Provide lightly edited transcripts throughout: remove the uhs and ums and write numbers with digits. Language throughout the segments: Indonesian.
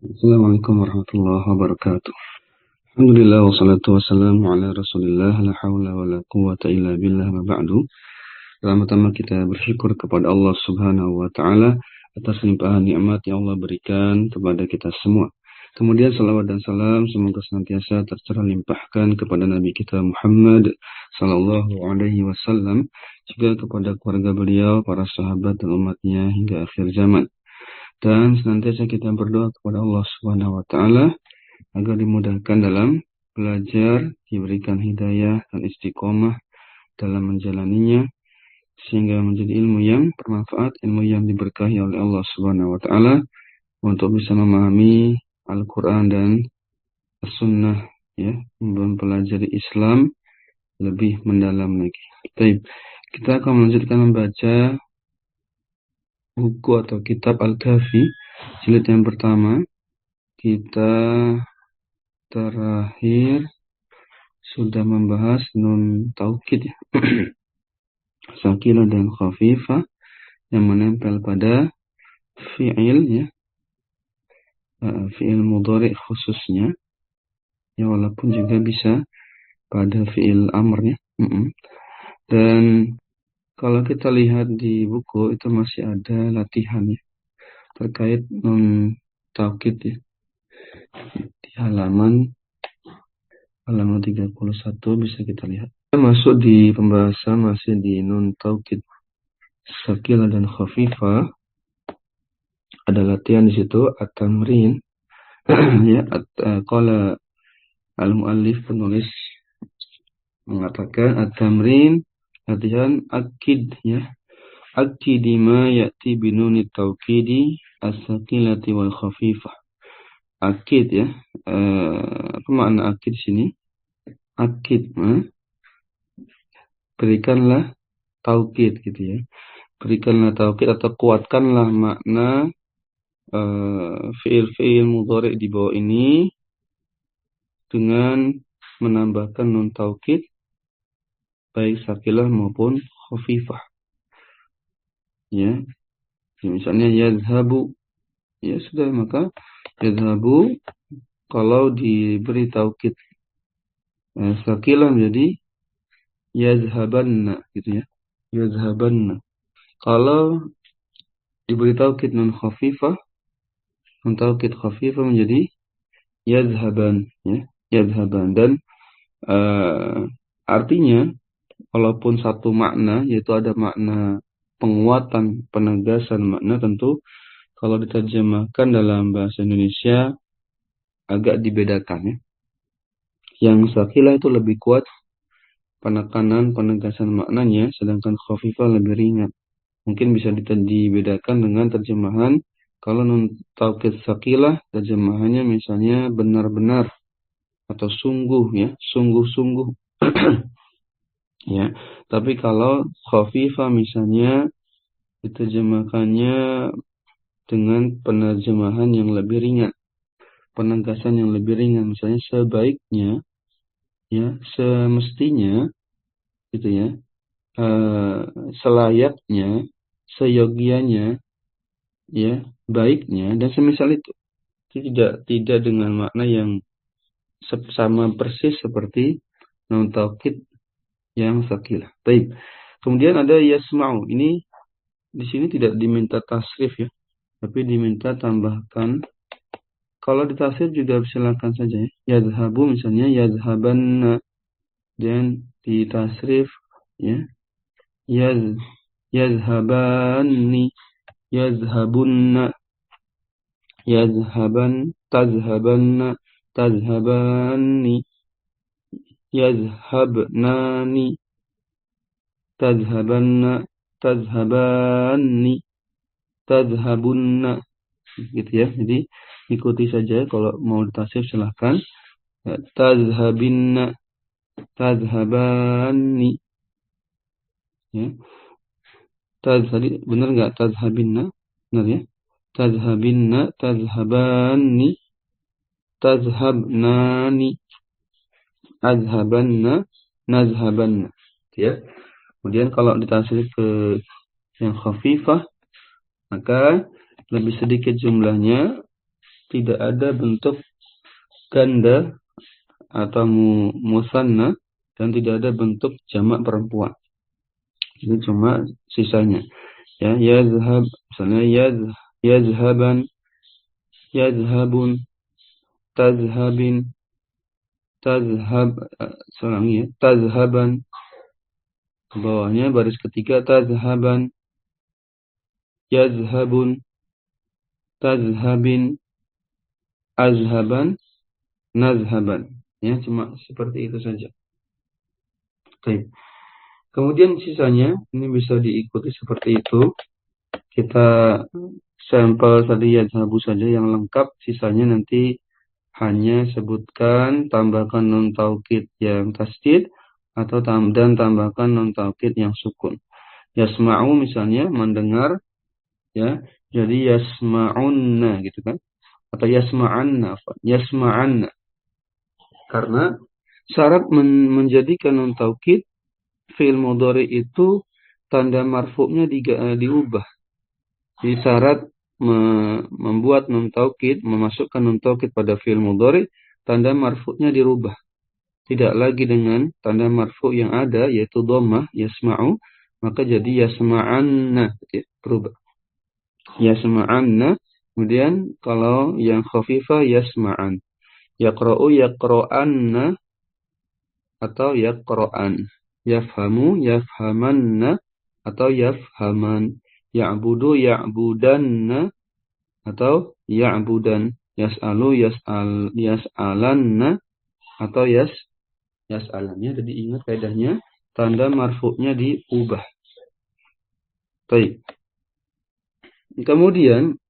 Assalamualaikum warahmatullahi wabarakatuh. Alhamdulillah wassalatu wassalamu ala rasulillah la hawla wa la quwata illa billah ma ba'du. Pertama-tama kita bersyukur kepada Allah subhanahu wa ta'ala atas limpahan nikmat yang Allah berikan kepada kita semua. Kemudian salawat dan salam semoga senantiasa tercurah limpahkan kepada Nabi kita Muhammad sallallahu alaihi wasallam, juga kepada keluarga beliau, para sahabat dan umatnya hingga akhir zaman. Dan senantiasa kita berdoa kepada Allah Subhanahu wa taala agar dimudahkan dalam belajar, diberikan hidayah dan istiqomah dalam menjalaninya, sehingga menjadi ilmu yang bermanfaat, ilmu yang diberkahi oleh Allah Subhanahu wa taala untuk bisa memahami Al-Qur'an dan As-Sunnah, ya, mempelajari Islam lebih mendalam lagi. Baik, kita akan melanjutkan membaca buku atau kitab Al-Kahfi jilid yang pertama. Kita terakhir sudah membahas nun taukid, ya. Sakilah dan khafifah yang menempel pada fi'il, ya, fi'il mudhari khususnya, ya, walaupun juga bisa pada fi'il amr, ya. Dan kalau kita lihat di buku itu masih ada latihan, ya, terkait nun taukid, ya, di halaman 31 bisa kita lihat. Kita masuk di pembahasan masih di nun taukid sakilah dan khafifah. Ada latihan di situ, at-tamrin. Ya, qala al-muallif, penulis, mengatakan at-tamrin, latihan akid, ya. Akidi ma ya'ti binunit taukidi as-sakilati wal khafifah. Akid, ya. Apa makna akid di sini? Akid, berikanlah taukid, gitu, ya. Berikanlah taukid atau kuatkanlah makna fi'il mudhari di bawah ini dengan menambahkan nun taukid baik sakilah maupun khafifah, ya. Misalnya yadhhabu, ya sudah, maka yadhhabu kalau diberi taukid sakilah menjadi yadhhabanna, gitu, ya. Yadhhabanna. Kalau diberi taukid nun khafifah, nun taukid khafifah menjadi yadhhaban, ya. Yadhhaban. Dan artinya walaupun satu makna, yaitu ada makna penguatan, penegasan makna, tentu kalau diterjemahkan dalam bahasa Indonesia agak dibedakan, ya. Yang sakilah itu lebih kuat penekanan, penegasan maknanya, sedangkan khafifah lebih ringan. Mungkin bisa dibedakan dengan terjemahan. Kalau nun taukid sakilah, terjemahannya misalnya benar-benar atau sungguh, ya, sungguh-sungguh. Ya, tapi kalau khafifah misalnya diterjemahkannya dengan penerjemahan yang lebih ringan, penegasan yang lebih ringan, misalnya sebaiknya, ya, semestinya, gitu, ya, selayaknya, seyogianya, ya, baiknya, dan semisal itu. Itu tidak dengan makna yang sama persis seperti nun taukid yang sakilah. Baik. Kemudian ada yasma'u. Ini di sini tidak diminta tasrif, ya, tapi diminta tambahkan. Kalau ditasrif juga silakan saja, ya. Yadhhabu misalnya yadhhabanna, dan ditasrif, ya, yadhhabanni, yadhhabunna, yadhhaban, tadhhabanna, tadhhabanni, yadhhabnani, tadhhabanna, tadhhabanni, tadhhabunna, gitu, ya. Jadi ikuti saja, kalau mau ditasrif silahkan. Tadhhabinna, tadhhabanni, ya. Tadi benar nggak tadhhabinna? Benar, ya. Tadhhabinna, tadhhabanni, tadhhabnani, adhhabanna, nadhhabanna, ya. Kemudian kalau ditasrif ke yang khafifah, maka lebih sedikit jumlahnya, tidak ada bentuk ganda atau musanna dan tidak ada bentuk jamak perempuan. Ini cuma sisanya. Ya, yazhab, misalnya yazhaban, yazhabun, tazhabin, tazhaban. Bawahnya baris ketiga tazhaban, yazhabun, tazhabin, azhaban, nazhaban. Ya, cuma seperti itu saja. Baik. Kemudian sisanya ini bisa diikuti seperti itu. Kita sampel tadi yazhabu saja yang lengkap, sisanya nanti hanya sebutkan tambahkan nun taukid yang tasdid atau dan tambahkan nun taukid yang sukun. Yasma'u misalnya mendengar, ya, jadi yasma'unna gitu kan, atau yasma'anna. Karena syarat menjadikan nun taukid fi'il mudhari itu tanda marfu'nya diubah. Jadi syarat membuat nun taukid, memasukkan nun taukid pada fi'il mudhari, tanda marfu'nya dirubah. Tidak lagi dengan tanda marfu' yang ada yaitu dhammah yasma'u, maka jadi yasma'anna, berubah. Yasma'anna, kemudian kalau yang khafifah yasma'an. Yaqra'u yaqra'anna atau yaqra'an. Yafhamu yafhamanna atau yafhaman. Ya'budu ya'budanna atau ya'budan. Yas'alu yas'alanna atau yas'alannya. Jadi ingat kaidahnya, tanda marfu'nya diubah. Baik. Kemudian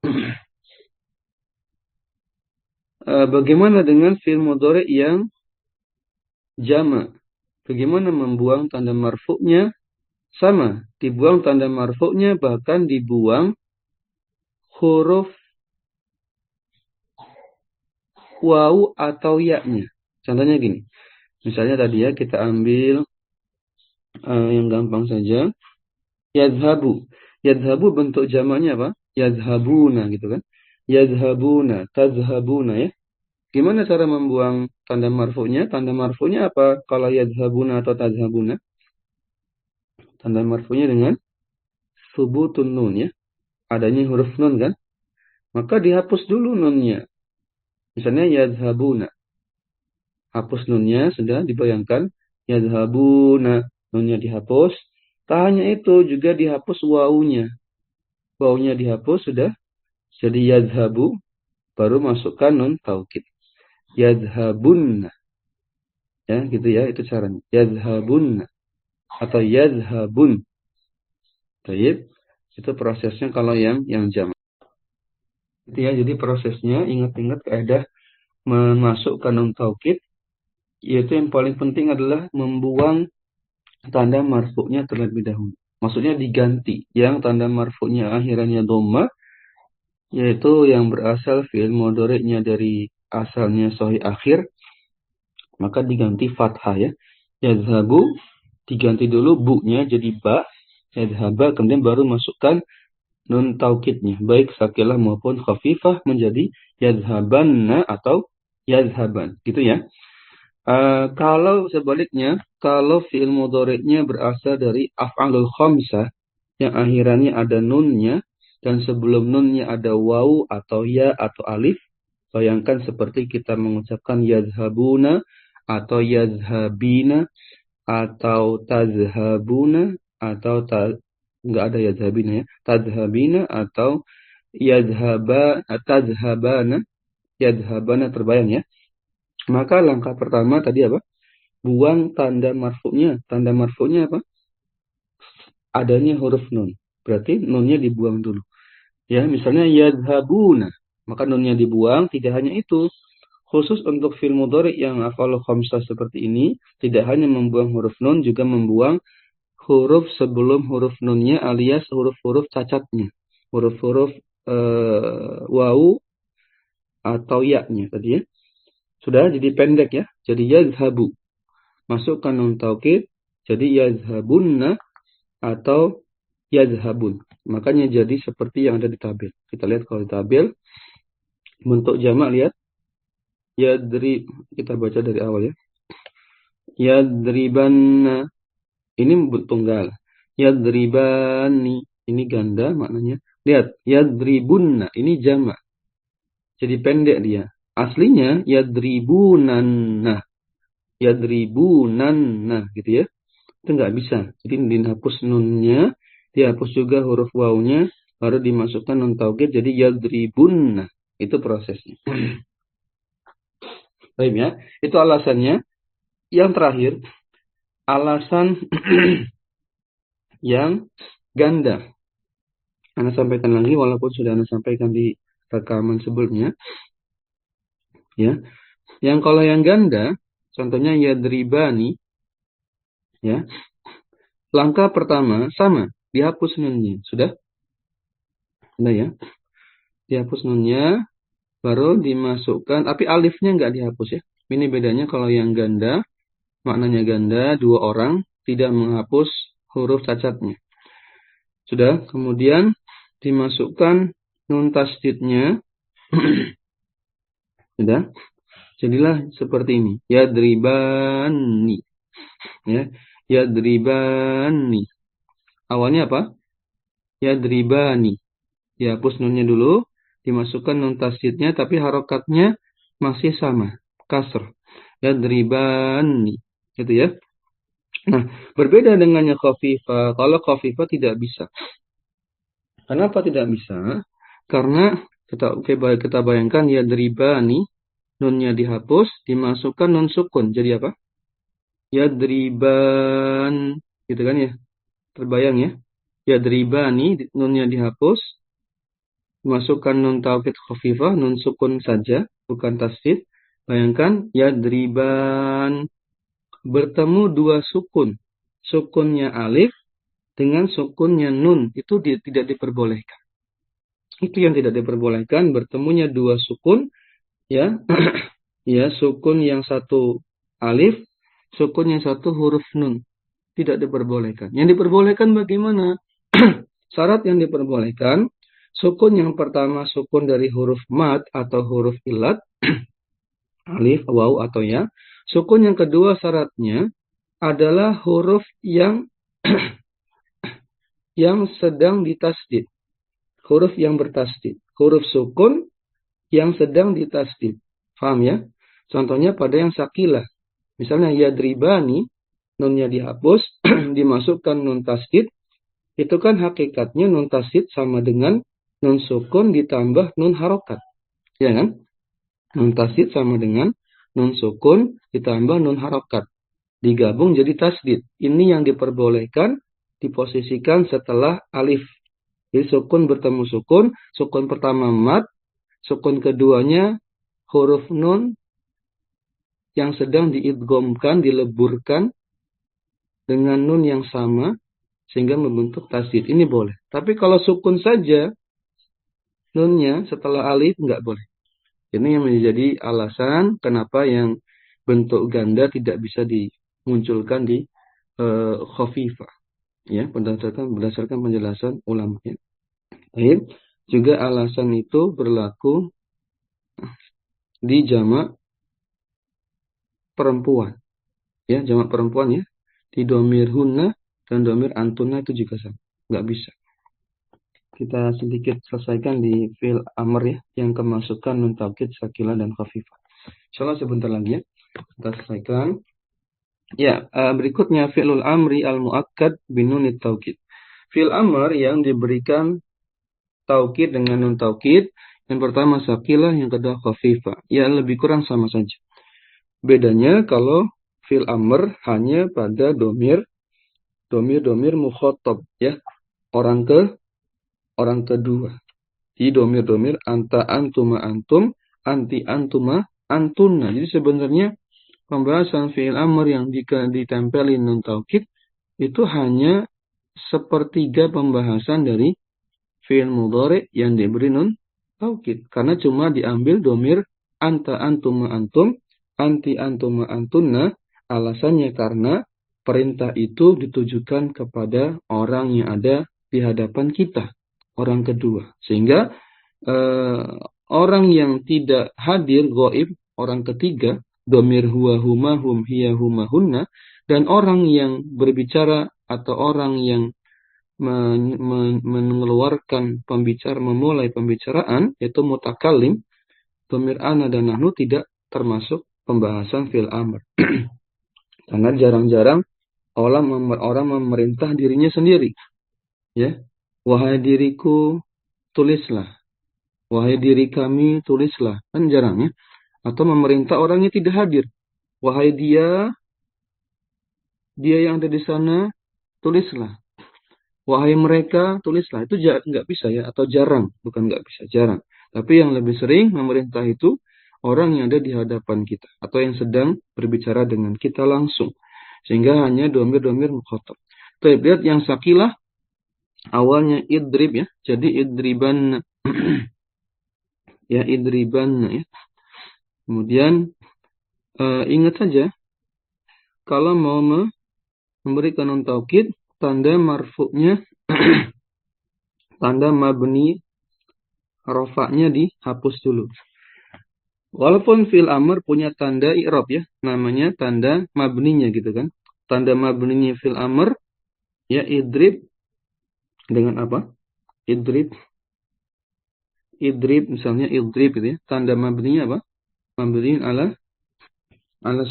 bagaimana dengan fi'il mudhari yang jama'? Bagaimana membuang tanda marfu'nya? Sama, dibuang tanda marfu'nya, bahkan dibuang huruf waw atau ya-nya. Contohnya gini. Misalnya tadi ya, kita ambil yang gampang saja. Yadhabu. Yadhabu bentuk jamaknya apa? Yadhabuna gitu kan. Yadhabuna, tazhabuna ya. Gimana cara membuang tanda marfu'nya? Tanda marfu'nya apa kalau yadhabuna atau tazhabuna? Tanda marfu'nya dengan subutun nun ya. Adanya huruf nun kan? Maka dihapus dulu nunnya. Misalnya yadhabuna. Hapus nunnya, sudah dibayangkan. Yadhabuna. Nunnya dihapus. Tak hanya itu, juga dihapus wawunya. Wawunya dihapus, sudah. Jadi yadhabu. Baru masukkan nun taukid. Yadhabunna. Ya, gitu ya. Itu caranya. Yadhabunna. Atau yadhabun. Baik. Itu prosesnya kalau yang jamak. Gitu ya. Jadi prosesnya, ingat-ingat kaidah memasukkan nun taukid. Yaitu yang paling penting adalah membuang tanda marfu'nya terlebih dahulu. Maksudnya diganti. Yang tanda marfu'nya akhirannya dhamma, yaitu yang berasal fi'il mudhari'nya dari asalnya sahih akhir, maka diganti fathah ya. Yadhabu diganti dulu bu-nya jadi ba, yadhaba, kemudian baru masukkan nun taukidnya, baik sakilah maupun khafifah menjadi yadhabanna atau yadhaban, gitu ya. Kalau sebaliknya, kalau fi'il mudhari'nya berasal dari af'alul khamsah yang akhirannya ada nunnya dan sebelum nunnya ada waw atau ya atau alif, bayangkan seperti kita mengucapkan yadhabuna atau yadhabina atau tazhabuna atau enggak ada yadhabina ya, tazhabina atau tazhabana, yadhabana, terbayang ya. Maka langkah pertama tadi apa? Buang tanda marfu'nya. Tanda marfu'nya apa? Adanya huruf nun. Berarti nunnya dibuang dulu. Ya, misalnya yadhabuna. Maka nunnya dibuang. Tidak hanya itu. Khusus untuk fi'il mudhari yang af'alul khamsah seperti ini, tidak hanya membuang huruf nun, juga membuang huruf sebelum huruf nunnya alias huruf-huruf cacatnya. Huruf-huruf waw atau ya-nya tadi ya. Sudah jadi pendek ya. Jadi yazhabu. Masukkan nun taukid. Jadi yazhabunna atau yazhabun. Makanya jadi seperti yang ada di tabel. Kita lihat kalau di tabel. Bentuk jamak lihat. Kita baca dari awal ya. Yadribanna. Ini tunggal. Yadribani. Ini ganda maknanya. Lihat. Yadribunna. Ini jamak. Jadi pendek dia. Aslinya yadribunanna. Yadribunanna gitu ya. Itu nggak bisa. Jadi dihapus nunnya, dihapus juga huruf wawunya, baru dimasukkan nun taukid jadi yadribunna. Itu prosesnya. Baik ya. Itu alasannya. Yang terakhir, alasan yang ganda. Anda sampaikan lagi walaupun sudah Anda sampaikan di rekaman sebelumnya. Ya. Yang kalau yang ganda, contohnya yadribani, ya. Langkah pertama sama, dihapus nunnya. Sudah? Sudah ya? Dihapus nunnya, baru dimasukkan, tapi alifnya nggak dihapus ya. Ini bedanya kalau yang ganda, maknanya ganda, 2 orang, tidak menghapus huruf cacatnya. Sudah? Kemudian dimasukkan nun tasdidnya. Sudah? Jadilah seperti ini. Yadribani. Ya. Yadribani. Awalnya apa? Yadribani. Dihapus nunnya dulu. Dimasukkan nun tasdidnya. Tapi harokatnya masih sama. Kasr. Yadribani. Gitu ya. Nah, berbeda dengannya khafifah. Kalau khafifah tidak bisa. Kenapa tidak bisa? Karena kita bayangkan yadribani. Nunnya dihapus. Dimasukkan nun sukun. Jadi apa? Yadriban, gitu kan ya? Terbayang ya? Yadribani, nunnya dihapus, masukkan nun taukid khafifah, nun sukun saja, bukan tasdid. Bayangkan, yadriban, bertemu 2 sukun. Sukunnya alif dengan sukunnya nun, itu tidak diperbolehkan. Itu yang tidak diperbolehkan, bertemunya 2 sukun, ya, ya, sukun yang satu alif, sukun yang satu huruf nun. Tidak diperbolehkan. Yang diperbolehkan bagaimana? Syarat yang diperbolehkan, sukun yang pertama sukun dari huruf mad atau huruf ilat, alif, waw, atau ya. Sukun yang kedua syaratnya adalah huruf yang yang sedang ditasdid. Huruf yang bertasdid. Huruf sukun yang sedang ditasdid. Paham ya? Contohnya pada yang sakilah. Misalnya yadribani, nunnya dihapus, dimasukkan nun tasdid, itu kan hakikatnya nun tasdid sama dengan nun sukun ditambah nun harokat. Ya kan? Nun tasdid sama dengan nun sukun ditambah nun harokat. Digabung jadi tasdid. Ini yang diperbolehkan diposisikan setelah alif. Jadi sukun bertemu sukun, sukun pertama mad, sukun keduanya huruf nun yang sedang diidghamkan, dileburkan dengan nun yang sama sehingga membentuk tasdid. Ini boleh. Tapi kalau sukun saja nunnya setelah alif nggak boleh. Ini yang menjadi alasan kenapa yang bentuk ganda tidak bisa dimunculkan di khafifah. Ya, berdasarkan penjelasan ulama. Ya. Baik. Juga alasan itu berlaku di jamak perempuan. Ya, jamak perempuan ya. Di domir hunna dan domir antunna itu juga sama. Nggak bisa. Kita sedikit selesaikan di fi'il amr ya, yang kemasukan nun taukid, sakilah, dan khafifah. Insyaallah sebentar lagi ya. Kita selesaikan. Ya, berikutnya fi'lul amri al-mu'akkad binunit taukid. Fi'il amr yang diberikan taukid dengan nun taukid. Yang pertama sakilah, yang kedua khafifah. Ya, lebih kurang sama saja. Bedanya kalau fi'il amr hanya pada domir mukhatab ya. Orang kedua. Di domir anta antuma antum, anti antuma antunna. Jadi sebenarnya pembahasan fi'il amr yang ditempelin nun taukid itu hanya sepertiga pembahasan dari fi'il mudhari yang diberi nun taukid. Karena cuma diambil domir anta antuma antum, anti antuma antunna. Alasannya karena perintah itu ditujukan kepada orang yang ada di hadapan kita. Orang kedua. Sehingga orang yang tidak hadir, gaib, orang ketiga, domir huwa, huma, hum, hiya, huma, hunna, dan orang yang berbicara atau orang yang mengeluarkan memulai pembicaraan, yaitu mutakalim, domir ana dan nahnu tidak termasuk pembahasan fil amr. Karena jarang-jarang orang memerintah dirinya sendiri. Ya, wahai diriku, tulislah. Wahai diri kami, tulislah. Kan jarang ya. Atau memerintah orangnya tidak hadir. Wahai dia yang ada di sana, tulislah. Wahai mereka, tulislah. Itu nggak bisa ya, atau jarang. Bukan nggak bisa, jarang. Tapi yang lebih sering memerintah itu orang yang ada di hadapan kita. Atau yang sedang berbicara dengan kita langsung. Sehingga hanya domir-domir mukhatab. Lihat yang sakilah, awalnya idrib ya. Jadi idriban. Ya, idriban ya. Kemudian, ingat saja, kalau mau memberikan nun taukid, tanda marfu'nya, tanda mabni rofa'nya dihapus dulu. Walaupun fil amr punya tanda i'rab ya, namanya tanda mabninya gitu kan. Tanda mabninya fil amr, ya idrib dengan apa? Idrib misalnya idrib gitu ya. Tanda mabninya apa? Mabniin ala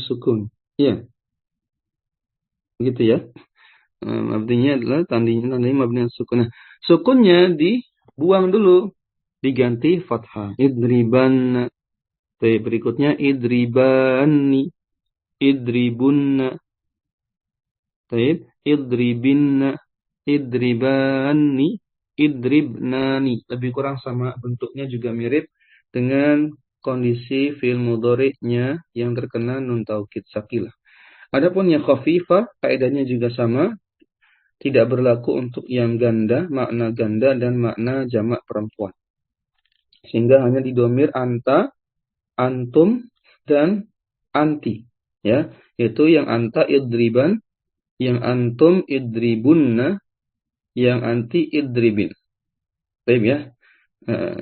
sukun. Iya. Begitu ya. Mabninya adalah tandanya mabni sukun. Nah, sukunnya dibuang dulu, diganti fathah. Idriban. Berikutnya idribani, idribunna. Idribinna, idribani, idribnani. Lebih kurang sama, bentuknya juga mirip dengan kondisi fi'il mudhari'nya yang terkena nun taukid sakilah. Adapun yang khafifah, kaidahnya juga sama. Tidak berlaku untuk yang ganda, makna ganda dan makna jamak perempuan. Sehingga hanya didomir anta, antum, dan anti. Ya, yaitu yang anta idriban, yang antum idribunna, yang anti idribin. Baik ya.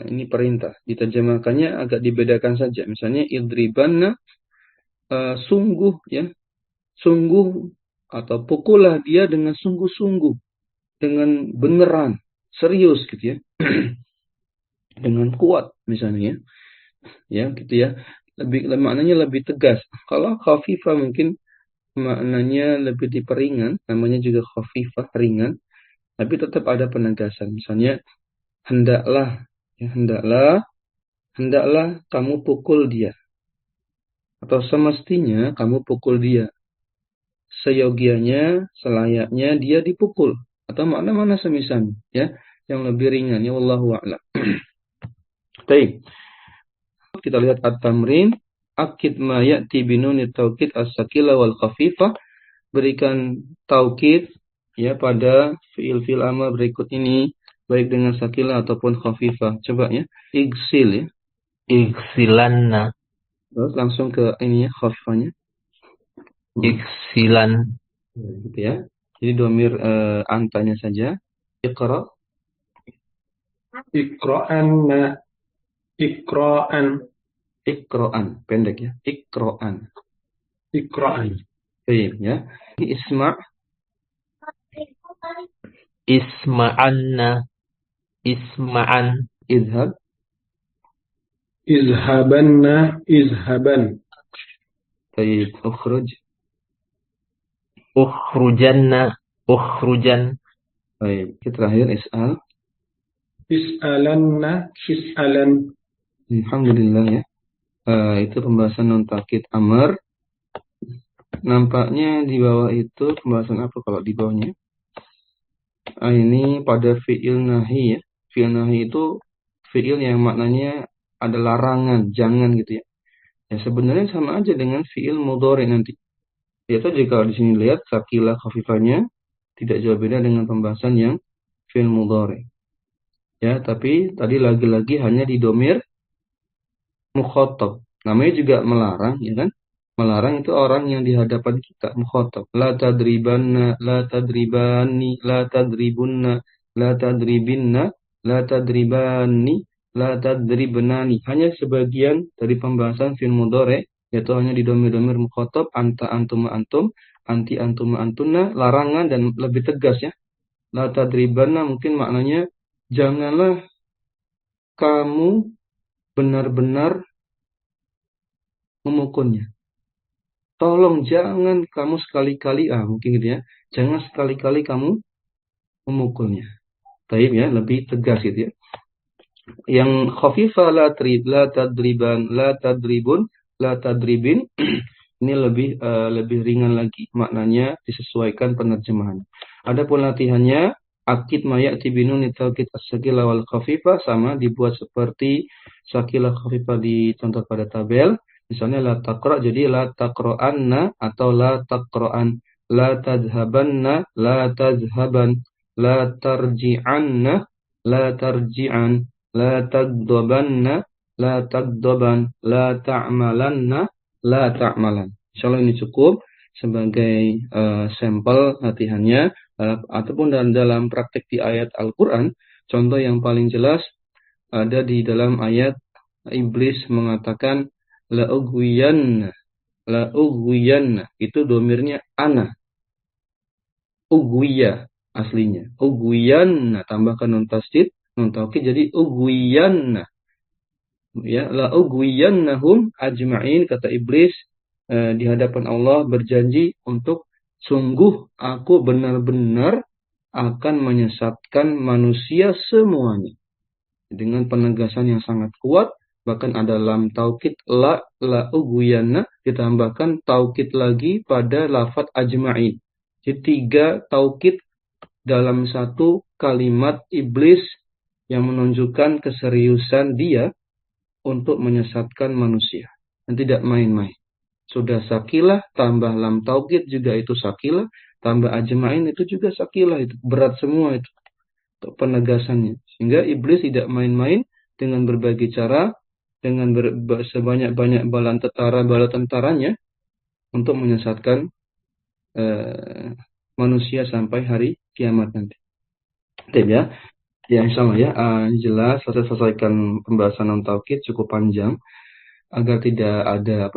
Ini perintah. Diterjemahkannya agak dibedakan saja. Misalnya idribanna, sungguh ya. Sungguh atau pukullah dia dengan sungguh-sungguh, dengan beneran, serius gitu ya. Dengan kuat misalnya ya gitu ya. Maknanya lebih tegas. Kalau khafifah mungkin maknanya lebih diperingan, namanya juga khafifah, ringan, tapi tetap ada penegasan. Misalnya hendaklah ya, hendaklah kamu pukul dia, atau semestinya kamu pukul dia, seyogianya, selayaknya dia dipukul, atau mana-mana semisalnya ya, yang lebih ringan ya, wallahu a'lam. Baik. Kita lihat at-tamrin, akid ma ya'ti binuni taukid as-sakila wal khafifah. Berikan taukid ya pada fiil-fiil amr berikut ini, baik dengan sakila ataupun khafifah. Coba ya, igsil ya. Igsilanna. Terus langsung ke ini ya, khafifahnya. Igsilan. Gitu ya. Jadi domir antanya saja. Iqra. Iqra'anna. Iqra'an. Iqra'an, pendek ya. Iqra'an. Iqra'an. Baik ya. Isma'. Isma'anna. Isma'an. Idhab. Izhabanna. Izhaban. Baik, ukhruj. Ukhrujanna. Ukhrujan. Baik, terakhir is'al. Is'alanna. Is'alan. Alhamdulillah ya. Itu pembahasan non taukid amr. Nampaknya di bawah itu pembahasan apa kalau di bawahnya? Ini pada fi'il nahi ya. Fi'il nahi itu fi'il yang maknanya ada larangan, jangan gitu ya. Ya sebenarnya sama aja dengan fi'il mudhari nanti. Yaitu jika di sini lihat sakilah khafifahnya tidak jauh beda dengan pembahasan yang fi'il mudhari. Ya, tapi tadi lagi-lagi hanya di domir mukhatab. Namanya juga melarang, ya kan? Melarang itu orang yang di hadapan kita, mukhatab. La tadribanna, la tadribani, la tadribunna, la tadribinna, la tadribani, la tadribanani. Hanya sebagian dari pembahasan fi'il mudhari, yaitu hanya di domir-domir mukhatab, anta, antum, antum, anti, antum, antuna, larangan dan lebih tegas ya. La tadribanna mungkin maknanya janganlah kamu benar-benar memukulnya. Tolong jangan kamu sekali-kali, mungkin gitu ya. Jangan sekali-kali kamu memukulnya. Taib ya, lebih tegas gitu ya. Yang khafifah la tadriban, la tadribun, la tadribin ini lebih ringan lagi. Maknanya disesuaikan penerjemahan. Adapun latihannya akid mayati binun taukid as-sakila wal khafifah sama dibuat seperti sakila khafifah dicontoh pada tabel. Misalnya la taqra jadi la taqra'anna atau la taqra'an, la tadhhabanna, la tadhhaban, la tarji'anna, la tarji'an, la tagdabanna, la tagdaban, la ta'malanna, la ta'malan. Insyaallah ini cukup sebagai sampel latihannya ataupun dalam praktek di ayat Al-Qur'an. Contoh yang paling jelas ada di dalam ayat iblis mengatakan la ughwiyanna, la ughwiyanna, itu domirnya ana. Ughwiya aslinya. Ughwiyanna tambahkan nun tasdid, nun taukid jadi ughwiyanna. Ya, la ughwiyannahum ajma'in, kata iblis di hadapan Allah berjanji untuk sungguh aku benar-benar akan menyesatkan manusia semuanya. Dengan penegasan yang sangat kuat, bahkan ada lam taukid la ughwiyanna ditambahkan taukid lagi pada lafadz ajma'in. Jadi 3 taukid dalam satu kalimat iblis yang menunjukkan keseriusan dia untuk menyesatkan manusia. Dan tidak main-main. Sudah sakilah, tambah lam taukid juga itu sakilah, tambah ajma'in itu juga sakilah, itu berat semua itu untuk penegasannya. Sehingga iblis tidak main-main dengan berbagai cara, dengan sebanyak-banyak bala tentaranya untuk menyesatkan manusia sampai hari kiamat nanti. Oke ya. Ya insyaallah ya, jelas selesaikan pembahasan non taukid cukup panjang agar tidak ada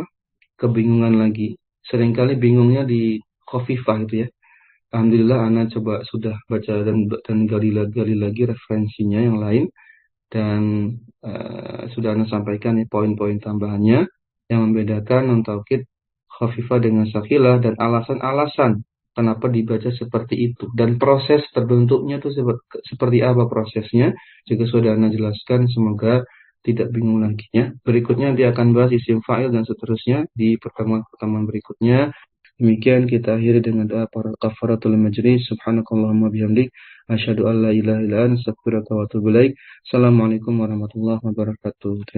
kebingungan lagi. Seringkali bingungnya di khafifah itu ya. Alhamdulillah ana coba sudah baca dan gali lagi referensinya yang lain dan sudah ana sampaikan ya poin-poin tambahannya yang membedakan non taukid khafifah dengan sakilah dan alasan-alasan kenapa dibaca seperti itu dan proses terbentuknya itu seperti apa prosesnya juga sudah ana jelaskan, semoga tidak bingung lagi ya. Berikutnya dia akan bahas isim fa'il dan seterusnya di pertemuan berikutnya. Demikian kita akhiri dengan doa para kafaratul majlis. Subhanakallahumma bihamdik asyhadu an la ilaha illa anta astaghfiruka wa atubu ilaik. Assalamualaikum warahmatullahi wabarakatuh.